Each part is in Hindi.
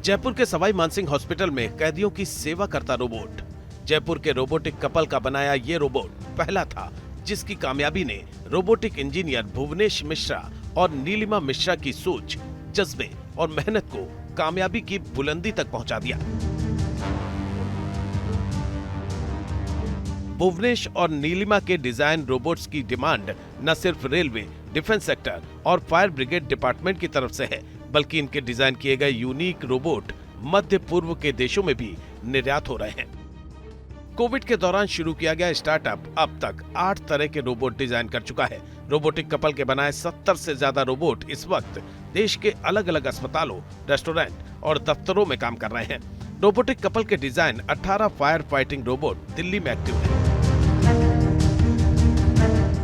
जयपुर के सवाई मानसिंह हॉस्पिटल में कैदियों की सेवा करता रोबोट। जयपुर के रोबोटिक कपल का बनाया ये रोबोट पहला था जिसकी कामयाबी ने रोबोटिक इंजीनियर भुवनेश मिश्रा और नीलिमा मिश्रा की सोच, जज्बे और मेहनत को कामयाबी की बुलंदी तक पहुंचा दिया। भुवनेश और नीलिमा के डिजाइन रोबोट्स की डिमांड न सिर्फ रेलवे, डिफेंस सेक्टर और फायर ब्रिगेड डिपार्टमेंट की तरफ से है, बल्कि इनके डिजाइन किए गए यूनिक रोबोट मध्य पूर्व के देशों में भी निर्यात हो रहे हैं। कोविड के दौरान शुरू किया गया स्टार्टअप अब तक 8 तरह के रोबोट डिजाइन कर चुका है। रोबोटिक कपल के बनाए 70 से ज्यादा रोबोट इस वक्त देश के अलग अलग अस्पतालों, रेस्टोरेंट और दफ्तरों में काम कर रहे हैं। रोबोटिक कपल के design 18 fire fighting robot Delhi में एक्टिव है।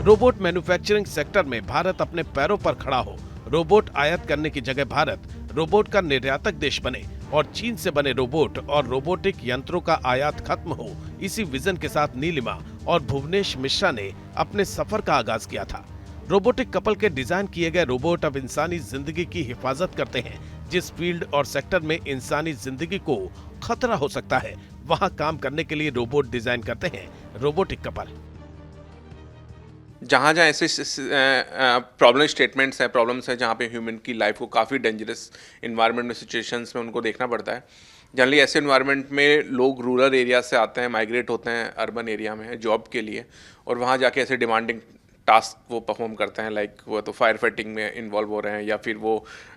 रोबोट मैन्युफैक्चरिंग सेक्टर में भारत अपने पैरों पर खड़ा हो, रोबोट आयात करने की जगह भारत रोबोट का निर्यातक देश बने और चीन से बने रोबोट और रोबोटिक यंत्रों का आयात खत्म हो, इसी विजन के साथ नीलिमा और भुवनेश मिश्रा ने अपने सफर का आगाज किया था। रोबोटिक कपल के डिजाइन किए गए रोबोट अब इंसानी जिंदगी की हिफाजत करते हैं। जिस फील्ड और सेक्टर में इंसानी जिंदगी को खतरा हो सकता है, वहां काम करने के लिए रोबोट डिजाइन करते हैं रोबोटिक कपल। जहाँ जहाँ ऐसे प्रॉब्लम स्टेटमेंट्स हैं, प्रॉब्लम्स हैं जहाँ पे ह्यूमन की लाइफ को काफ़ी डेंजरस इन्वायरमेंट में, सिचुएशंस में उनको देखना पड़ता है। जनरली ऐसे इन्वायरमेंट में लोग रूरल एरिया से आते हैं, माइग्रेट होते हैं अर्बन एरिया में जॉब के लिए, और वहाँ जाके ऐसे डिमांडिंग टास्क वो परफॉर्म करते हैं। लाइक वो तो फायर फाइटिंग में इन्वॉल्व हो रहे हैं या फिर वो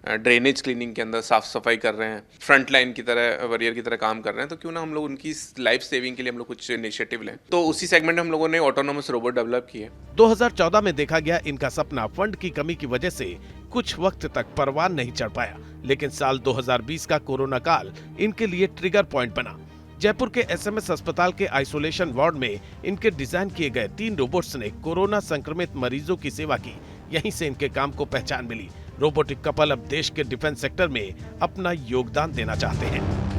ड्रेनेज क्लीनिंग के अंदर साफ सफाई कर रहे हैं, फ्रंट लाइन की तरह, वॉरियर की तरह काम कर रहे हैं। तो क्यों ना हम लोग उनकी लाइफ सेविंग के लिए हम लोग कुछ इनिशिएटिव लें। तो उसी सेगमेंट में हम लोगों ने ऑटोनोमस रोबोट डेवलप किए। 2014 में देखा गया इनका सपना फंड की कमी की वजह से कुछ वक्त तक परवान नहीं चढ़ पाया, लेकिन साल 2020 का कोरोना काल इनके लिए ट्रिगर पॉइंट बना। जयपुर के एसएमएस अस्पताल के आइसोलेशन वार्ड में इनके डिजाइन किए गए 3 रोबोट्स ने कोरोना संक्रमित मरीजों की सेवा की। यहीं से इनके काम को पहचान मिली। रोबोटिक कपल अब देश के डिफेंस सेक्टर में अपना योगदान देना चाहते हैं।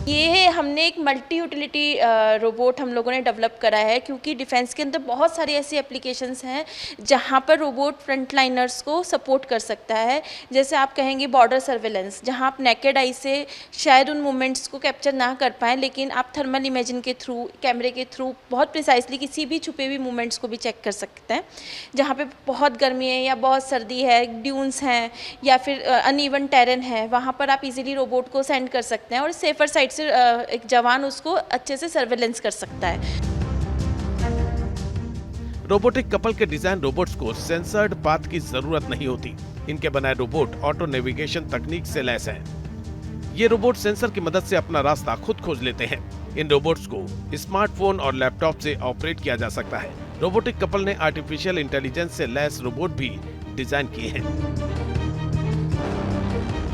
ये हमने एक मल्टी यूटिलिटी रोबोट हम लोगों ने डेवलप करा है, क्योंकि डिफेंस के अंदर बहुत सारी ऐसी एप्लीकेशंस हैं जहाँ पर रोबोट फ्रंटलाइनर्स को सपोर्ट कर सकता है। जैसे आप कहेंगे बॉर्डर सर्वेलेंस, जहाँ आप नेकेड आई से शायद उन मूवमेंट्स को कैप्चर ना कर पाएँ, लेकिन आप थर्मल इमेजिन के थ्रू, कैमरे के थ्रू बहुत प्रिसाइसली किसी भी छुपे हुए मूवमेंट्स को भी चेक कर सकते हैं। जहाँ पर बहुत गर्मी है या बहुत सर्दी है, ड्यून्स हैं या फिर अनइवन टेरेन है, वहाँ पर आप इजीली रोबोट को सेंड कर सकते हैं और सेफर साइड से एक जवान उसको अच्छे से सर्वेलेंस कर सकता है। रोबोटिक कपल के डिजाइन रोबोट्स को सेंसर्ड पाथ की जरूरत नहीं होती। इनके बनाए रोबोट ऑटो नेविगेशन तकनीक से लैस हैं। ये रोबोट सेंसर की मदद से अपना रास्ता खुद खोज लेते हैं। इन रोबोट्स को स्मार्टफोन और लैपटॉप से ऑपरेट किया जा सकता है। रोबोटिक कपल ने आर्टिफिशियल इंटेलिजेंस से लैस रोबोट भी डिजाइन किए हैं।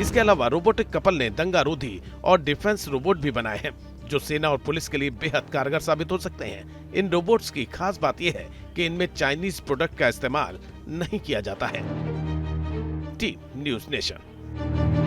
इसके अलावा रोबोटिक कपल ने दंगारोधी और डिफेंस रोबोट भी बनाए हैं, जो सेना और पुलिस के लिए बेहद कारगर साबित हो सकते हैं। इन रोबोट्स की खास बात यह है कि इनमें चाइनीज प्रोडक्ट का इस्तेमाल नहीं किया जाता है। Team news nation.